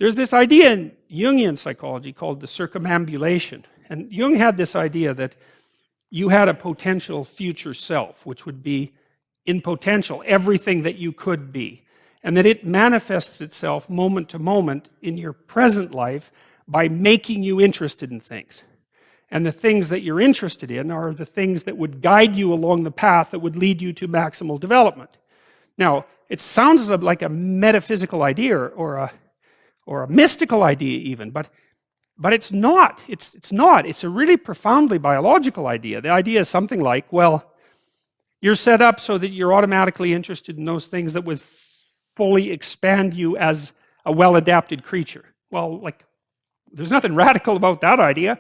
there's this idea in Jungian psychology called the circumambulation. And Jung had this idea that you had a potential future self, which would be in potential everything that you could be. And that it manifests itself moment to moment in your present life by making you interested in things. And the things that you're interested in are the things that would guide you along the path that would lead you to maximal development. Now, it sounds like a metaphysical idea or a mystical idea even, but it's not. It's not. It's a really profoundly biological idea. The idea is something like, well, you're set up so that you're automatically interested in those things that would fully expand you as a well-adapted creature. Well, like, there's nothing radical about that idea.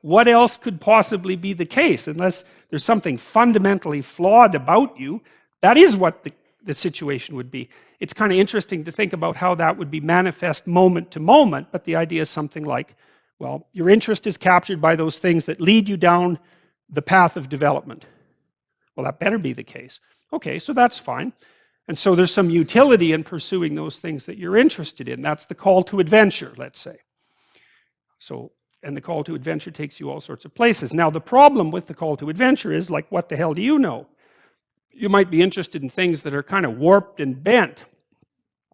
What else could possibly be the case? Unless there's something fundamentally flawed about you, that is what the situation would be. It's kind of interesting to think about how that would be manifest moment to moment, but the idea is something like, well, your interest is captured by those things that lead you down the path of development. Well, that better be the case. Okay, so that's fine. And so there's some utility in pursuing those things that you're interested in. That's the call to adventure, let's say. So, and the call to adventure takes you all sorts of places. Now, the problem with the call to adventure is, like, what the hell do you know? You might be interested in things that are kind of warped and bent.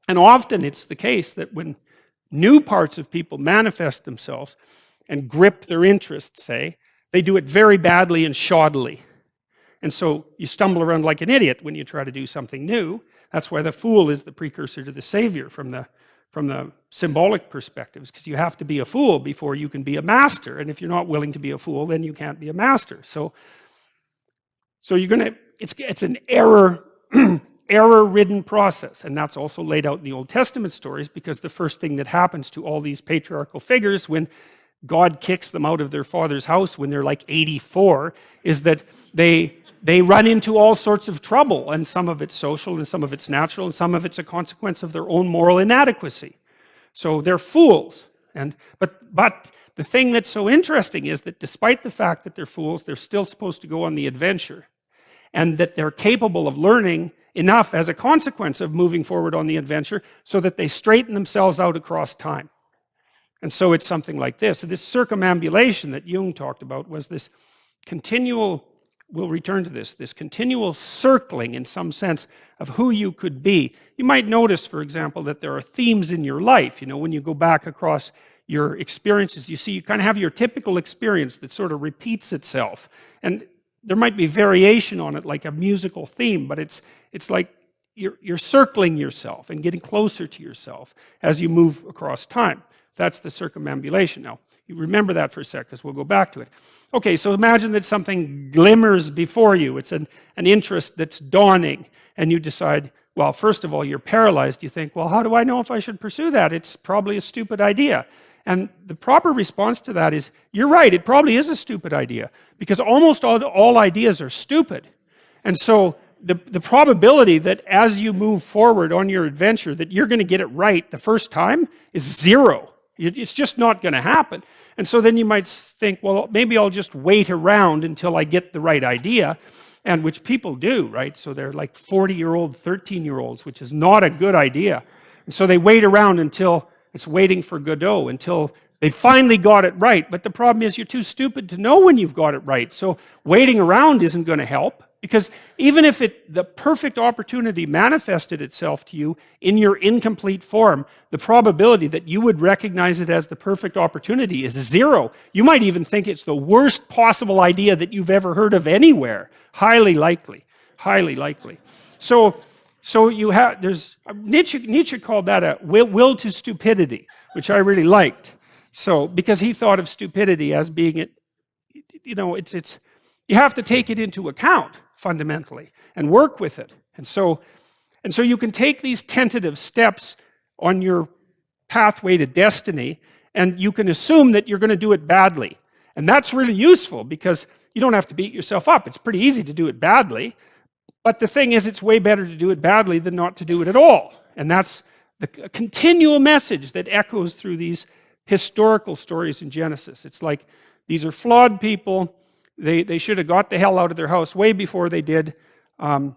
And often it's the case that when new parts of people manifest themselves and grip their interests, say, they do it very badly and shoddily. And so you stumble around like an idiot when you try to do something new. That's why the fool is the precursor to the savior from the symbolic perspectives, because you have to be a fool before you can be a master. And if you're not willing to be a fool, then you can't be a master. So you're going to, it's an error-ridden process. And that's also laid out in the Old Testament stories, because the first thing that happens to all these patriarchal figures when God kicks them out of their father's house when they're like 84 is that they run into all sorts of trouble, and some of it's social and some of it's natural and some of it's a consequence of their own moral inadequacy. So they're fools. But the thing that's so interesting is that despite the fact that they're fools, they're still supposed to go on the adventure, and that they're capable of learning enough as a consequence of moving forward on the adventure so that they straighten themselves out across time. And so it's something like this. So this circumambulation that Jung talked about was this continual, we'll return to this continual circling in some sense of who you could be. You might notice, for example, that there are themes in your life. You know, when you go back across your experiences, you see you kind of have your typical experience that sort of repeats itself. And there might be variation on it, like a musical theme, but it's like you're circling yourself and getting closer to yourself as you move across time. That's the circumambulation. Now, you remember that for a sec, because we'll go back to it. Okay, so imagine that something glimmers before you. It's an interest that's dawning, and you decide, well, first of all, you're paralyzed. You think, well, how do I know if I should pursue that? It's probably a stupid idea. And the proper response to that is, you're right, it probably is a stupid idea, because almost all ideas are stupid. And so the probability that as you move forward on your adventure that you're going to get it right the first time is zero. It's just not going to happen. And so then you might think, well, maybe I'll just wait around until I get the right idea, and which people do, right? So they're like 40-year-old, 13-year-olds, which is not a good idea. And so they wait around until it's waiting for Godot, until they finally got it right. But the problem is you're too stupid to know when you've got it right. So waiting around isn't going to help. Because even if the perfect opportunity manifested itself to you in your incomplete form, the probability that you would recognize it as the perfect opportunity is zero. You might even think it's the worst possible idea that you've ever heard of anywhere. Highly likely. Highly likely. So you have, there's, Nietzsche called that a will to stupidity, which I really liked. So, because he thought of stupidity as being, you know, it's you have to take it into account fundamentally and work with it. And so you can take these tentative steps on your pathway to destiny, and you can assume that you're going to do it badly. And that's really useful, because you don't have to beat yourself up. It's pretty easy to do it badly. But the thing is, it's way better to do it badly than not to do it at all. And that's the continual message that echoes through these historical stories in Genesis. It's like, these are flawed people. They should have got the hell out of their house way before they did. And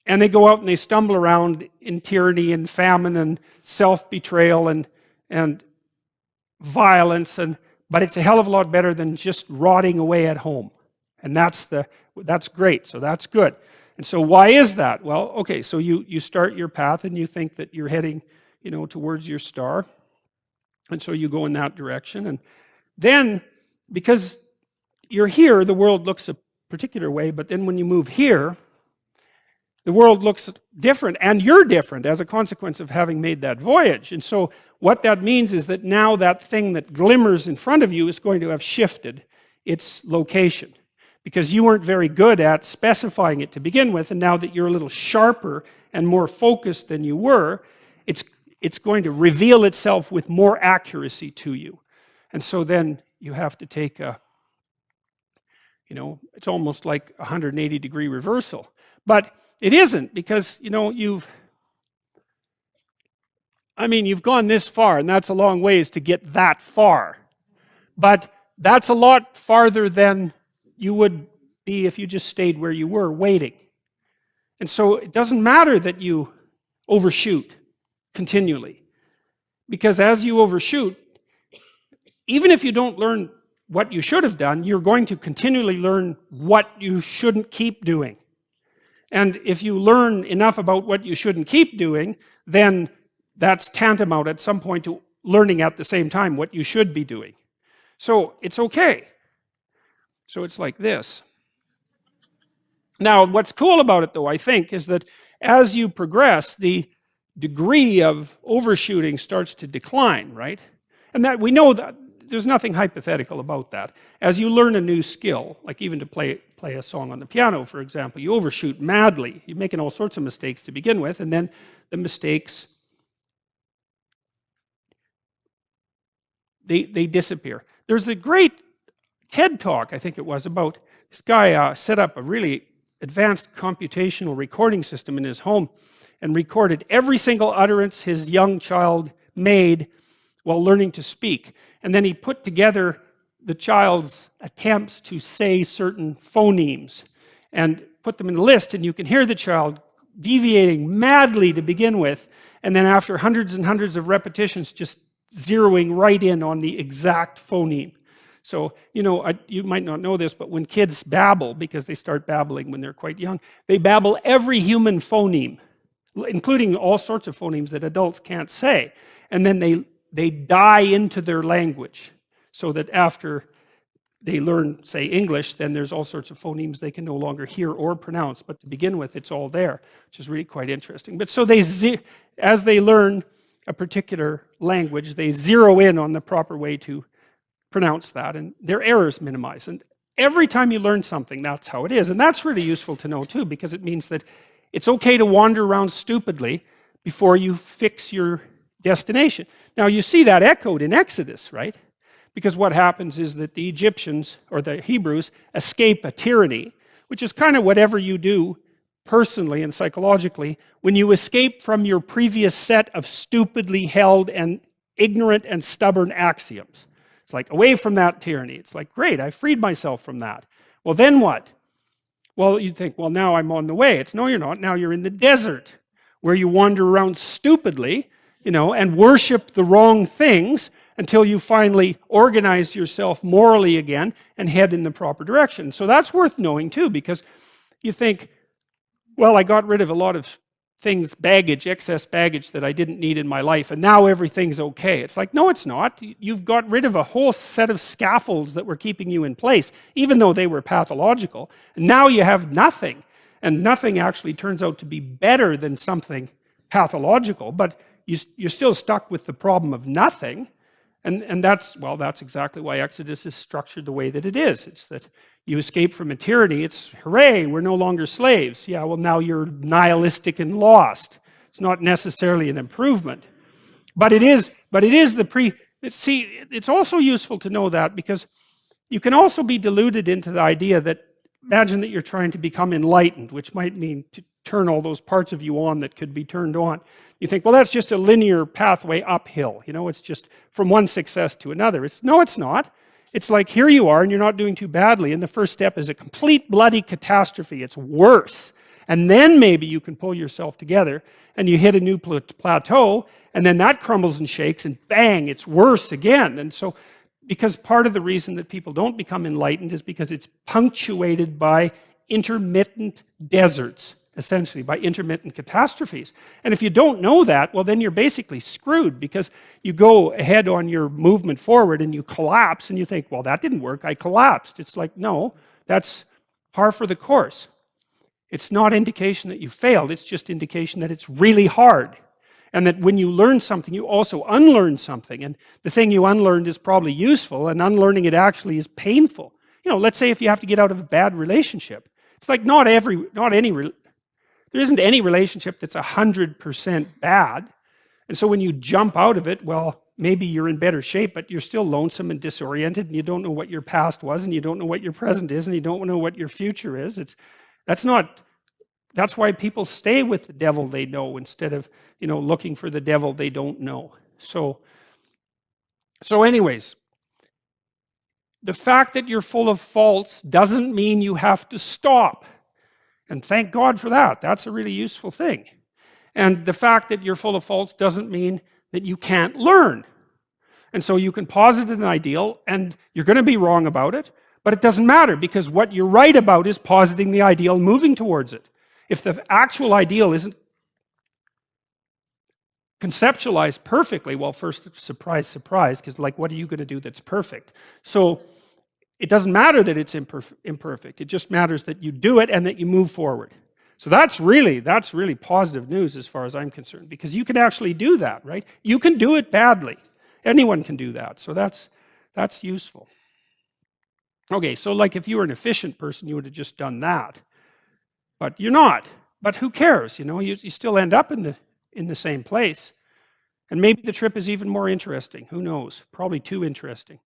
they go out and they stumble around in tyranny and famine and self-betrayal, and and violence, but it's a hell of a lot better than just rotting away at home. And that's great, so that's good. And so why is that? Well, okay, so you start your path and you think that you're heading, towards your star. And so you go in that direction. And then, because you're here, the world looks a particular way, but then when you move here, the world looks different, and you're different as a consequence of having made that voyage. And so what that means is that now that thing that glimmers in front of you is going to have shifted its location, because you weren't very good at specifying it to begin with, and now that you're a little sharper and more focused than you were, it's going to reveal itself with more accuracy to you. And so then you have to take it's almost like a 180-degree reversal. But it isn't, because, you've gone this far, and that's a long ways to get that far. But that's a lot farther than you would be if you just stayed where you were, waiting. And so it doesn't matter that you overshoot continually, because as you overshoot, even if you don't learn what you should have done, you're going to continually learn what you shouldn't keep doing. And if you learn enough about what you shouldn't keep doing, then that's tantamount at some point to learning at the same time what you should be doing. So it's okay. So it's like this. Now, what's cool about it, though, I think, is that as you progress, the degree of overshooting starts to decline, right? And that we know that there's nothing hypothetical about that. As you learn a new skill, like even to play a song on the piano, for example, you overshoot madly. You're making all sorts of mistakes to begin with, and then the mistakes, they disappear. There's a great TED talk, I think it was, about this guy set up a really advanced computational recording system in his home and recorded every single utterance his young child made while learning to speak. And then he put together the child's attempts to say certain phonemes and put them in the list, and you can hear the child deviating madly to begin with, and then after hundreds and hundreds of repetitions, just zeroing right in on the exact phoneme. So, you might not know this, but when kids babble, because they start babbling when they're quite young, they babble every human phoneme, including all sorts of phonemes that adults can't say. And then they die into their language, so that after they learn, say, English, then there's all sorts of phonemes they can no longer hear or pronounce. But to begin with, it's all there, which is really quite interesting. But so as they learn a particular language, they zero in on the proper way to pronounce that, and their errors minimize. And every time you learn something, that's how it is. And that's really useful to know, too, because it means that it's okay to wander around stupidly before you fix your destination. Now, you see that echoed in Exodus, right? Because what happens is that the Egyptians, or the Hebrews, escape a tyranny, which is kind of whatever you do personally and psychologically when you escape from your previous set of stupidly held and ignorant and stubborn axioms. It's like, away from that tyranny. It's like, great, I freed myself from that. Well, then what? Well, you'd think, well, now I'm on the way. It's, no, you're not. Now you're in the desert, where you wander around stupidly, and worship the wrong things until you finally organize yourself morally again and head in the proper direction. So that's worth knowing, too, because you think, well, I got rid of a lot of things, excess baggage that I didn't need in my life, and now everything's okay. It's like, no, it's not. You've got rid of a whole set of scaffolds that were keeping you in place, even though they were pathological. And now you have nothing, and nothing actually turns out to be better than something pathological, but you're still stuck with the problem of nothing. And that's exactly why Exodus is structured the way that it is. It's that you escape from a tyranny. It's, hooray, we're no longer slaves. Yeah, well, now you're nihilistic and lost. It's not necessarily an improvement. But it is it's also useful to know that, because you can also be deluded into the idea that, imagine that you're trying to become enlightened, which might mean to turn all those parts of you on that could be turned on. You think, well, that's just a linear pathway uphill. It's just from one success to another. No, it's not. It's like, here you are, and you're not doing too badly, and the first step is a complete bloody catastrophe. It's worse. and then maybe you can pull yourself together and you hit a new plateau, and then that crumbles and shakes, and bang, it's worse again. And so, because part of the reason that people don't become enlightened is because it's punctuated by intermittent deserts, essentially, by intermittent catastrophes. And if you don't know that, well, then you're basically screwed, because you go ahead on your movement forward and you collapse and you think, well, that didn't work, I collapsed. It's like, no, that's par for the course. It's not indication that you failed, it's just indication that it's really hard. And that when you learn something, you also unlearn something. And the thing you unlearned is probably useful, and unlearning it actually is painful. You know, let's say if you have to get out of a bad relationship. It's like there isn't any relationship that's 100% bad. And so when you jump out of it, well, maybe you're in better shape, but you're still lonesome and disoriented, and you don't know what your past was, and you don't know what your present is, and you don't know what your future is. That's why people stay with the devil they know instead of, looking for the devil they don't know. So anyways, the fact that you're full of faults doesn't mean you have to stop. And thank God for that. That's a really useful thing. And the fact that you're full of faults doesn't mean that you can't learn. And so you can posit an ideal, and you're going to be wrong about it, but it doesn't matter, because what you're right about is positing the ideal and moving towards it. If the actual ideal isn't conceptualized perfectly, well, first, surprise, surprise, because what are you going to do that's perfect? So it doesn't matter that it's imperfect. It just matters that you do it and that you move forward. So that's really positive news as far as I'm concerned, because you can actually do that, right? You can do it badly. Anyone can do that. So that's useful. Okay, so if you were an efficient person, you would have just done that. But you're not. But who cares? You still end up in the same place. And maybe the trip is even more interesting. Who knows? Probably too interesting.